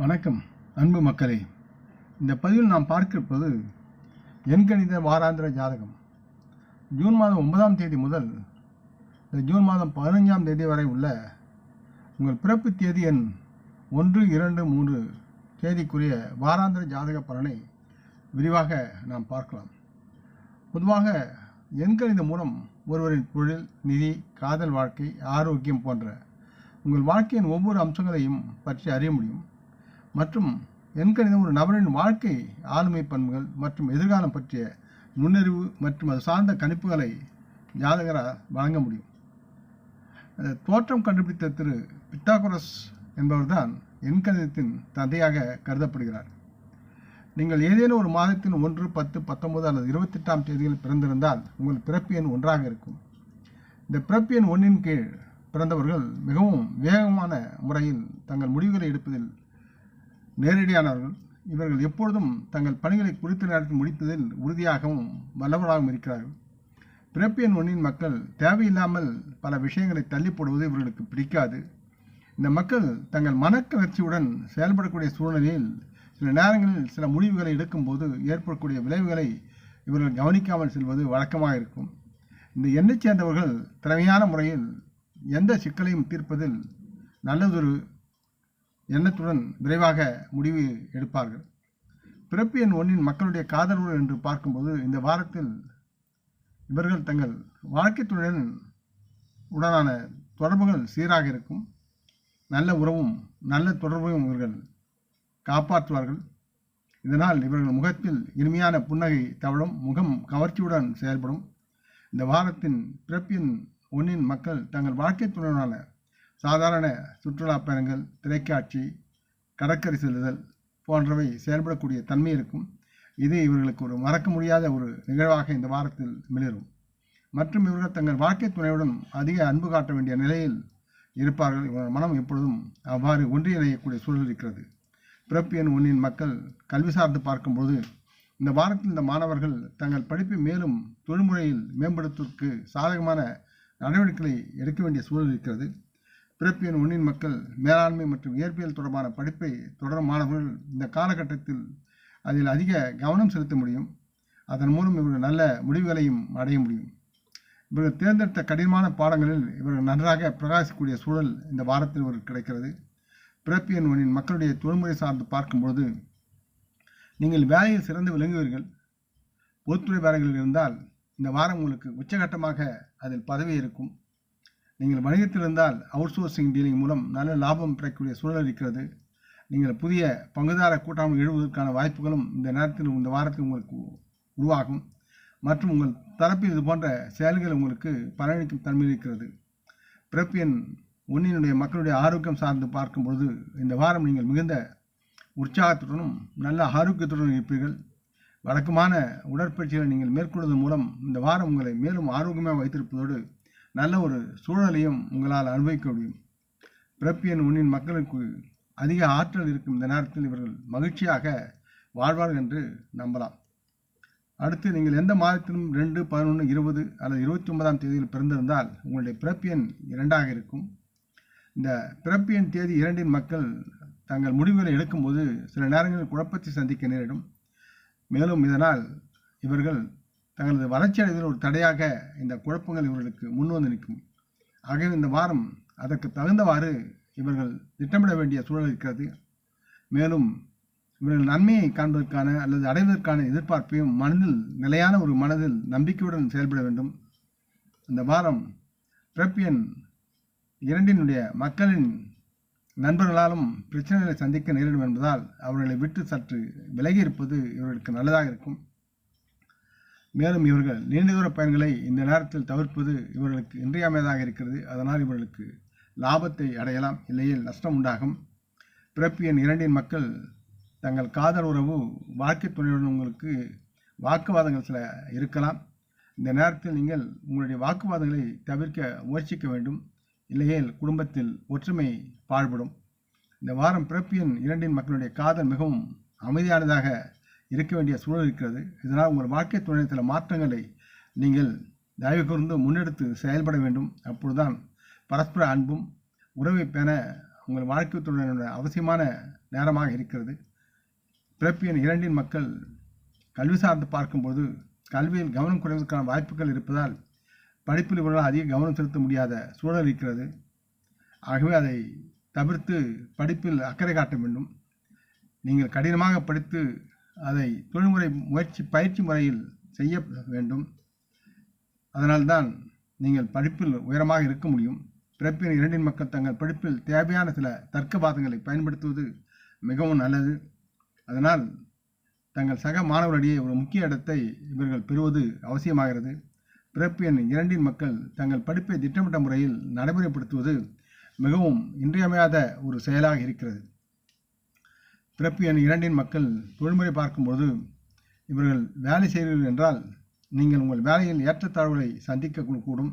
வணக்கம் அன்பு மக்களே. இந்த பதிவில் நாம் பார்க்கிருப்பது எண்கணித வாராந்திர ஜாதகம். ஜூன் மாதம் 9ஆம் தேதி முதல் இந்த ஜூன் மாதம் 15ஆம் தேதி வரை உள்ள உங்கள் பிறப்பு தேதி எண் 1, 2, 3 தேதிக்குரிய வாராந்திர ஜாதக பலனை விரிவாக நாம் பார்க்கலாம். பொதுவாக எண்கணிதம் மூலம் ஒருவரின் தொழில், நிதி, காதல் வாழ்க்கை, ஆரோக்கியம் போன்ற உங்கள் வாழ்க்கையின் ஒவ்வொரு அம்சங்களையும் பற்றி அறிய முடியும். மற்றும் எண்கணிதம் ஒரு நபரின் வாழ்க்கை, ஆளுமை பண்புகள் மற்றும் எதிர்காலம் பற்றிய நுண்ணறிவு மற்றும் அது சார்ந்த கணிப்புகளை ஜாதகரால் வழங்க முடியும். தோற்றம் கண்டுபிடித்த திரு பித்தாகோரஸ் என்பவர்தான் எண்கணிதத்தின் தந்தையாக கருதப்படுகிறார். நீங்கள் ஏதேனும் ஒரு மாதத்தின் 1, 10, 19 அல்லது 28ஆம் தேதியில் பிறந்திருந்தால் உங்கள் பிறப்பு எண் 1ஆக இருக்கும். இந்த பிறப்பு எண் 1இன் கீழ் பிறந்தவர்கள் மிகவும் வேகமான முறையில் தங்கள் முடிவுகளை எடுப்பதில் நேரடியானவர்கள். இவர்கள் எப்பொழுதும் தங்கள் பணிகளை குறித்த நேரத்தில் முடிப்பதில் உறுதியாகவும் வல்லவராகவும் இருக்கிறார்கள். பிறப்பு எண் 1இன் மக்கள் தேவையில்லாமல் பல விஷயங்களை தள்ளி போடுவது இவர்களுக்கு பிடிக்காது. இந்த மக்கள் தங்கள் மனக்கிளர்ச்சியுடன் செயல்படக்கூடிய சூழ்நிலையில் சில நேரங்களில் சில முடிவுகளை எடுக்கும்போது ஏற்படக்கூடிய விளைவுகளை இவர்கள் கவனிக்காமல் செல்வது வழக்கமாக இருக்கும். இந்த எண்ணைச் சேர்ந்தவர்கள் திறமையான முறையில் எந்த சிக்கலையும் தீர்ப்பதில் நல்லதொரு எண்ணத்துடன் விரைவாக முடிவு எடுப்பார்கள். பிறப்பு எண் 1இன் மக்களுடைய காதல் உறவு என்று பார்க்கும்போது இந்த வாரத்தில் இவர்கள் தங்கள் வாழ்க்கை துணையுடன் உடனான தொடர்புகள் சீராக இருக்கும். நல்ல உறவும் நல்ல தொடர்பையும் இவர்கள் காப்பாற்றுவார்கள். இதனால் இவர்கள் முகத்தில் இனிமையான புன்னகை தவழும், முகம் கவர்ச்சியுடன் செயல்படும். இந்த வாரத்தின் பிறப்பு எண் 1இன் மக்கள் தங்கள் வாழ்க்கை துணையுடனான சாதாரண சுற்றுலா பயணங்கள், திரைக்காட்சி, கடற்கரை செல்லுதல் போன்றவை செயல்படக்கூடிய தன்மை இருக்கும். இது இவர்களுக்கு ஒரு மறக்க முடியாத ஒரு நிகழ்வாக இந்த வாரத்தில் மிளிரும். மற்றும் இவர்கள் தங்கள் வாழ்க்கை துணையுடன் அதிக அன்பு காட்ட வேண்டிய நிலையில் இருப்பார்கள். இவர்கள் மனம் எப்பொழுதும் அவ்வாறு ஒன்றிணையக்கூடிய சூழல் இருக்கிறது. பிறப்பு எண் 1இன் மக்கள் கல்வி சார்ந்து பார்க்கும்போது இந்த வாரத்தில் இந்த மாணவர்கள் தங்கள் படிப்பை மேலும் தொழில்முறையில் மேம்படுத்துவதற்கு சாதகமான நடவடிக்கைகளை எடுக்க வேண்டிய சூழல் இருக்கிறது. பிறப்பு எண் 1இன் மக்கள் மேலாண்மை மற்றும் இயற்பியல் தொடர்பான படிப்பை தொடரும் மாணவர்கள் இந்த காலகட்டத்தில் அதில் அதிக கவனம் செலுத்த முடியும். அதன் மூலம் இவர்கள் நல்ல முடிவுகளையும் அடைய முடியும். இவர்கள் தேர்ந்தெடுத்த கடினமான பாடங்களில் இவர்கள் நன்றாக பிரகாசிக்கக்கூடிய சூழல் இந்த வாரத்தில் இவருக்கு கிடைக்கிறது. பிறப்பு எண் 1இன் மக்களுடைய தொழில்முறை சார்ந்து பார்க்கும்போது நீங்கள் வேலையில் சிறந்து விளங்குவீர்கள். பொதுத்துறை வேலைகளில் இருந்தால் இந்த வாரம் உங்களுக்கு உச்சகட்டமாக அதில் பதவி இருக்கும். நீங்கள் வணிகத்தில் இருந்தால் அவுட் சோர்சிங் டீலிங் மூலம் நல்ல லாபம் பெறக்கூடிய சூழல் இருக்கிறது. நீங்கள் புதிய பங்குதார கூட்டாண்மை எழுவதற்கான வாய்ப்புகளும் இந்த நேரத்தில் இந்த வாரத்தில் உங்களுக்கு உருவாகும். மற்றும் உங்கள் தரப்பில் இது போன்ற செயல்கள் உங்களுக்கு பலனளிக்கும் தன்மை இருக்கிறது. பிறப்பு எண் 1இனுடைய மக்களுடைய ஆரோக்கியம் சார்ந்து பார்க்கும்பொழுது இந்த வாரம் நீங்கள் மிகுந்த உற்சாகத்துடனும் நல்ல ஆரோக்கியத்துடன் இருப்பீர்கள். வழக்கமான உடற்பயிற்சிகளை நீங்கள் மேற்கொள்வதன் மூலம் இந்த வாரம் உங்களை மேலும் ஆரோக்கியமாக வைத்திருப்பதோடு நல்ல ஒரு சூழலையும் உங்களால் அனுபவிக்க முடியும். பிறப்பு எண் 1இன் மக்களுக்கு அதிக ஆற்றல் இருக்கும். இந்த நேரத்தில் இவர்கள் மகிழ்ச்சியாக வாழ்வார்கள் என்று நம்பலாம். அடுத்து நீங்கள் எந்த மாதத்திலும் 2, 11, 20 அல்லது 29ஆம் தேதியில் பிறந்திருந்தால் உங்களுடைய பிறப்பு எண் 2ஆக இருக்கும். இந்த பிறப்பு எண் தேதி 2இன் மக்கள் தங்கள் முடிவுகளை எடுக்கும்போது சில நேரங்களில் குழப்பத்தை சந்திக்க நேரிடும். மேலும் இதனால் இவர்கள் தங்களது வளர்ச்சி அடைவதில் ஒரு தடையாக இந்த குழப்பங்கள் இவர்களுக்கு முன்வந்து நிற்கும். ஆகவே இந்த வாரம் அதற்கு தகுந்தவாறு இவர்கள் திட்டமிட வேண்டிய சூழல் இருக்கிறது. மேலும் இவர்கள் நன்மையை காண்பதற்கான அல்லது அடைவதற்கான எதிர்பார்ப்பையும் நிலையான ஒரு மனதில் நம்பிக்கையுடன் செயல்பட வேண்டும். இந்த வாரம் பிறப்பு எண் 2இனுடைய மக்களின் நண்பர்களாலும் பிரச்சனைகளை சந்திக்க நேரிடும் என்பதால் அவர்களை விட்டு சற்று விலகி இருப்பது இவர்களுக்கு நல்லதாக இருக்கும். மேலும் இவர்கள் நீண்ட தூர பயன்களை இந்த நேரத்தில் தவிர்ப்பது இவர்களுக்கு இன்றியமையாததாக இருக்கிறது. அதனால் இவர்களுக்கு லாபத்தை அடையலாம், இல்லையில் நஷ்டம் உண்டாகும். பிறப்பு எண் 2இன் மக்கள் தங்கள் காதல் உறவு, வாழ்க்கை துணையுடன் உங்களுக்கு வாக்குவாதங்கள் சில இருக்கலாம். இந்த நேரத்தில் நீங்கள் உங்களுடைய வாக்குவாதங்களை தவிர்க்க முயற்சிக்க வேண்டும், இல்லையேல் குடும்பத்தில் ஒற்றுமை பாழ்படும். இந்த வாரம் பிறப்பு எண் 2இன் மக்களுடைய காதல் மிகவும் அமைதியானதாக இருக்க வேண்டிய சூழல் இருக்கிறது. இதனால் உங்கள் வாழ்க்கை துணை சில மாற்றங்களை நீங்கள் தயவு கூர்ந்து முன்னெடுத்து செயல்பட வேண்டும். அப்பொழுதுதான் பரஸ்பர அன்பும் உறவை பேண உங்கள் வாழ்க்கை துணையுடைய அவசியமான நேரமாக இருக்கிறது. பிறப்பு எண் 2 மக்கள் கல்வி சார்ந்து பார்க்கும்போது கல்வியில் கவனம் குறைவதற்கான வாய்ப்புகள் இருப்பதால் படிப்பில் இவர்களால் அதிக கவனம் செலுத்த முடியாத சூழல் இருக்கிறது. ஆகவே அதை தவிர்த்து படிப்பில் அக்கறை காட்ட வேண்டும். நீங்கள் கடினமாக படித்து அதை தொழில்முறை பயிற்சி முறையில் செய்ய வேண்டும். அதனால்தான் நீங்கள் படிப்பில் உயரமாக இருக்க முடியும். பிறப்பு எண் 2 மக்கள் தங்கள் படிப்பில் தேவையான சில தர்க்கவாதங்களை பயன்படுத்துவது மிகவும் நல்லது. அதனால் தங்கள் சக மாணவர்களிடையே ஒரு முக்கிய இடத்தை இவர்கள் பெறுவது அவசியமாகிறது. பிறப்பு எண் 2 மக்கள் தங்கள் படிப்பை திட்டமிட்ட முறையில் நடைமுறைப்படுத்துவது மிகவும் இன்றியமையாத ஒரு செயலாக இருக்கிறது. பிறப்பு எண் 2 மக்கள் தொழில்முறை பார்க்கும்போது இவர்கள் வேலை செய்கிறீர்கள் என்றால் நீங்கள் உங்கள் வேலையில் ஏற்றத்தாழ்வுகளை சந்திக்கக்கூடும்.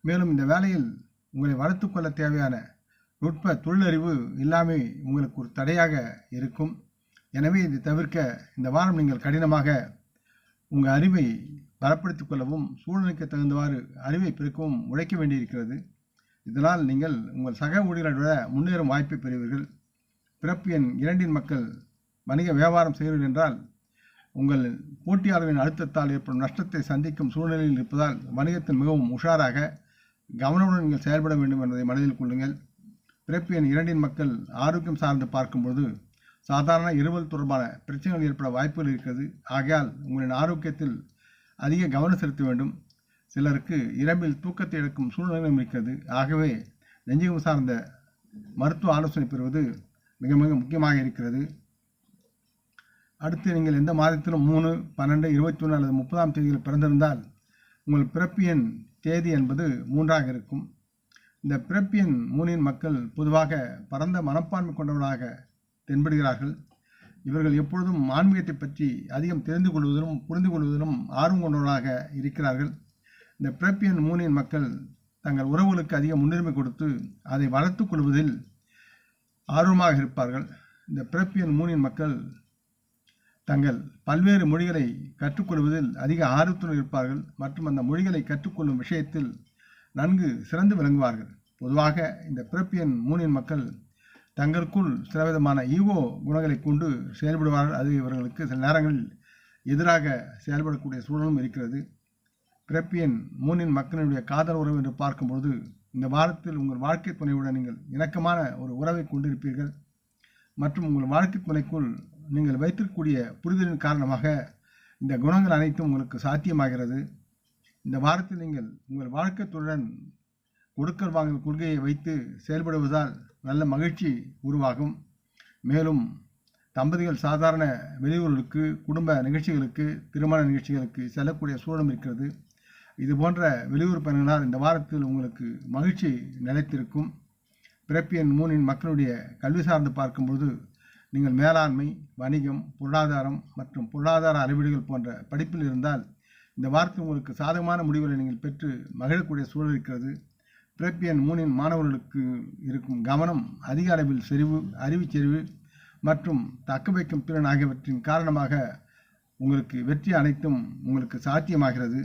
மேலும் இந்த வேலையில் உங்களை வளர்த்துக்கொள்ள தேவையான நுட்ப தொழிலறிவு இல்லாமை உங்களுக்கு ஒரு தடையாக இருக்கும். எனவே இதை தவிர்க்க இந்த வாரம் நீங்கள் கடினமாக உங்கள் அறிவை பலப்படுத்திக் கொள்ளவும் சூழ்நிலைக்கு தகுந்தவாறு அறிவை பெருக்கவும் உழைக்க வேண்டியிருக்கிறது. இதனால் நீங்கள் உங்கள் சக ஊழியர்களை விட முன்னேறும் வாய்ப்பை பெறுவீர்கள். பிறப்பு எண் 2 மக்கள் வணிக வியாபாரம் செய்வீர்கள் என்றால் உங்கள் போட்டியாளர்களின் அழுத்தத்தால் ஏற்படும் நஷ்டத்தை சந்திக்கும் சூழ்நிலையில் இருப்பதால் வணிகத்தில் மிகவும் உஷாராக கவனமுடன் நீங்கள் செயல்பட வேண்டும் என்பதை மனதில் கொள்ளுங்கள். பிறப்பு எண் 2 மக்கள் ஆரோக்கியம் சார்ந்து பார்க்கும்போது சாதாரண இருமல் தொடர்பான பிரச்சனைகள் ஏற்பட வாய்ப்புகள் இருக்கிறது. ஆகையால் உங்களின் ஆரோக்கியத்தில் அதிக கவனம் செலுத்த வேண்டும். சிலருக்கு இரவில் தூக்கத்தை இழக்கும் சூழ்நிலையும் இருக்கிறது. ஆகவே நெஞ்சகம் சார்ந்த மருத்துவ ஆலோசனை பெறுவது மிக மிக முக்கியமாக இருக்கிறது. அடுத்து நீங்கள் எந்த மாதத்திலும் 3, 12, 21 அல்லது 30ஆம் தேதியில் பிறந்திருந்தால் உங்கள் பிறப்பு எண் தேதி என்பது 3ஆக இருக்கும். இந்த பிறப்பு எண் 3 மக்கள் பொதுவாக பரந்த மனப்பான்மை கொண்டவர்களாக தென்படுகிறார்கள். இவர்கள் எப்பொழுதும் ஆன்மீகத்தை பற்றி அதிகம் தெரிந்து கொள்வதிலும் புரிந்து கொள்வதிலும் ஆர்வம் கொண்டவர்களாக இருக்கிறார்கள். இந்த பிறப்பு எண் 3 மக்கள் தங்கள் உறவுகளுக்கு அதிக முன்னுரிமை கொடுத்து அதை வளர்த்துக் கொள்வதில் ஆர்வமாக இருப்பார்கள். இந்த பிறப்பு எண் 3 மக்கள் தங்கள் பல்வேறு மொழிகளை கற்றுக்கொள்வதில் அதிக ஆர்வத்துடன் இருப்பார்கள் மற்றும் அந்த மொழிகளை கற்றுக்கொள்ளும் விஷயத்தில் நன்கு சிறந்து விளங்குவார்கள். பொதுவாக இந்த பிறப்பு எண் 3 மக்கள் தங்களுக்குள் சிலவிதமான ஈகோ குணங்களை கொண்டு செயல்படுவார்கள். அது இவர்களுக்கு சில நேரங்களில் எதிராக செயல்படக்கூடிய சூழலும் இருக்கிறது. பிறப்பு எண் 3 மக்களுடைய காதல் உறவு என்று பார்க்கும்போது இந்த வாரத்தில் உங்கள் வாழ்க்கை துணையுடன் நீங்கள் இணக்கமான ஒரு உறவை கொண்டிருப்பீர்கள் மற்றும் உங்கள் வாழ்க்கை துணைக்குள் நீங்கள் வைத்திருக்கக்கூடிய புரிதலின் காரணமாக இந்த குணங்கள் அனைத்தும் உங்களுக்கு சாத்தியமாகிறது. இந்த வாரத்தில் நீங்கள் உங்கள் வாழ்க்கை துணையுடன் கொடுக்கல் வாங்கல் கொள்கையை வைத்து செயல்படுவதால் நல்ல மகிழ்ச்சி உருவாகும். மேலும் தம்பதிகள் சாதாரண வெளியூர்களுக்கு, குடும்ப நிகழ்ச்சிகளுக்கு, திருமண நிகழ்ச்சிகளுக்கு செல்லக்கூடிய சூழலும் இருக்கிறது. இது போன்ற வெளியூர் பயணங்களால் இந்த வாரத்தில் உங்களுக்கு மகிழ்ச்சி நிலைத்திருக்கும். பிறப்பு எண் 3 மக்களுடைய கல்வி சார்ந்து பார்க்கும்போது நீங்கள் மேலாண்மை, வணிகம், பொருளாதாரம் மற்றும் பொருளாதார அளவீடுகள் போன்ற படிப்பில் இருந்தால் இந்த வாரத்தில் உங்களுக்கு சாதகமான முடிவுகளை நீங்கள் பெற்று மகிழக்கூடிய சூழல் இருக்கிறது. பிறப்பு எண் 3 மாணவர்களுக்கு இருக்கும் கவனம் அதிக அளவில் செறிவு, அறிவுச்செறிவு மற்றும் தக்க வைக்கும் திறன் ஆகியவற்றின் காரணமாக உங்களுக்கு வெற்றி அனைத்தும் உங்களுக்கு சாத்தியமாகிறது.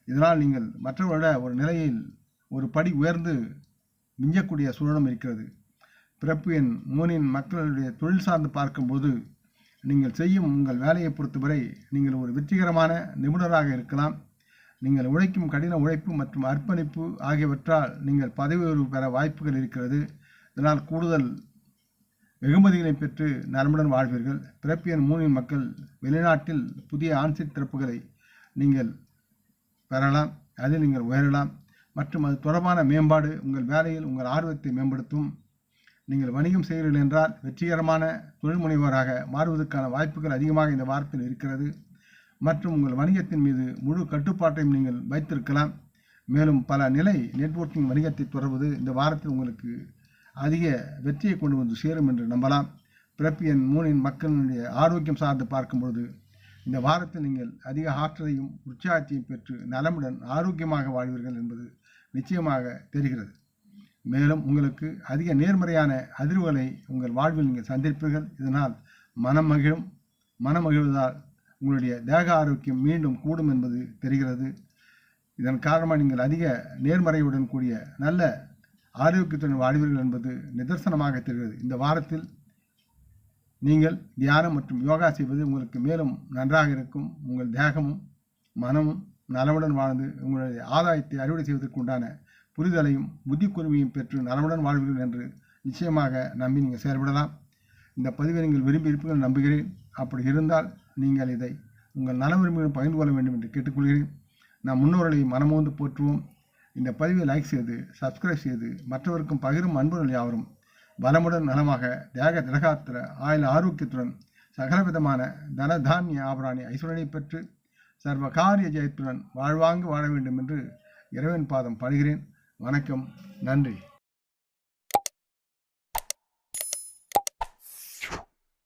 இதனால் நீங்கள் மற்றவர்களோட ஒரு நிலையில் ஒரு படி உயர்ந்து மிஞ்சக்கூடிய சூழலும் இருக்கிறது. பிறப்பு எண் 3 மக்களுடைய தொழில் சார்ந்து பார்க்கும்போது நீங்கள் செய்யும் உங்கள் வேலையை பொறுத்தவரை நீங்கள் ஒரு வெற்றிகரமான நிபுணராக இருக்கலாம். நீங்கள் உழைக்கும் கடின உழைப்பு மற்றும் அர்ப்பணிப்பு ஆகியவற்றால் நீங்கள் பதவி உயர்வு பெற வாய்ப்புகள் இருக்கிறது. இதனால் கூடுதல் வெகுமதிகளை பெற்று நலமுடன் வாழ்வீர்கள். பிறப்பு எண் 3 மக்கள் வெளிநாட்டில் புதிய ஆன்சைட் திறப்புகளை நீங்கள் பெறலாம். அதில் நீங்கள் உயரலாம் மற்றும் அது தொடர்பான மேம்பாடு உங்கள் வேலையில் உங்கள் ஆர்வத்தை மேம்படுத்தும். நீங்கள் வணிகம் செய்கிறீர்கள் என்றால் வெற்றிகரமான தொழில் முனைவோராக மாறுவதற்கான வாய்ப்புகள் அதிகமாக இந்த வாரத்தில் இருக்கிறது மற்றும் உங்கள் வணிகத்தின் மீது முழு கட்டுப்பாட்டையும் நீங்கள் வைத்திருக்கலாம். மேலும் பல நிலை நெட்வொர்க்கிங் வணிகத்தை தொடர்வது இந்த வாரத்தில் உங்களுக்கு அதிக வெற்றியை கொண்டு வந்து சேரும் என்று நம்பலாம். பிறப்பு எண் 3 மக்களுடைய ஆரோக்கியம் சார்ந்து பார்க்கும்பொழுது இந்த வாரத்தில் நீங்கள் அதிக ஆற்றலையும் உற்சாகத்தையும் பெற்று நலமுடன் ஆரோக்கியமாக வாழ்வீர்கள் என்பது நிச்சயமாக தெரிகிறது. மேலும் உங்களுக்கு அதிக நேர்மறையான அதிர்வுகளை உங்கள் வாழ்வில் நீங்கள் சந்திப்பீர்கள். இதனால் மனமகிழ்வதால் உங்களுடைய தேக ஆரோக்கியம் மீண்டும் கூடும் என்பது தெரிகிறது. இதன் காரணமாக நீங்கள் அதிக நேர்மறையுடன் கூடிய நல்ல ஆரோக்கியத்துடன் வாழ்வீர்கள் என்பது நிதர்சனமாக தெரிகிறது. இந்த வாரத்தில் நீங்கள் தியானம் மற்றும் யோகா செய்வது உங்களுக்கு மேலும் நன்றாக இருக்கும். உங்கள் தேகமும் மனமும் நலமுடன் வாழ்ந்து உங்களுடைய ஆதாயத்தை அறுவடை செய்வதற்கு உண்டான புரிதலையும் புத்தி கூர்மையும் பெற்று நலமுடன் வாழ்வீர்கள் என்று நிச்சயமாக நம்பி நீங்கள் செயல்படலாம். இந்த பதிவை நீங்கள் விரும்பி இருப்பீர்கள் நம்புகிறேன். அப்படி இருந்தால் நீங்கள் இதை உங்கள் நல விரும்பிகளும் பகிர்ந்து கொள்ள வேண்டும் என்று கேட்டுக்கொள்கிறேன். நாம் முன்னோர்களை மனமோந்து போற்றுவோம். இந்த பதிவை லைக் செய்து சப்ஸ்கிரைப் செய்து மற்றவருக்கும் பகிரும் அன்புகள் யாவரும் வளமுடன் நலமாக தேக திரகாத்திர ஆயுள் ஆரோக்கியத்துடன் சகலவிதமான தன தானிய ஆபராணி ஐஸ்வரனை பெற்று சர்வ காரிய ஜெயத்துடன் வாழ்வாங்கு வாழ வேண்டும் என்று இறைவன் பாதம் பணிகிறேன். வணக்கம். நன்றி.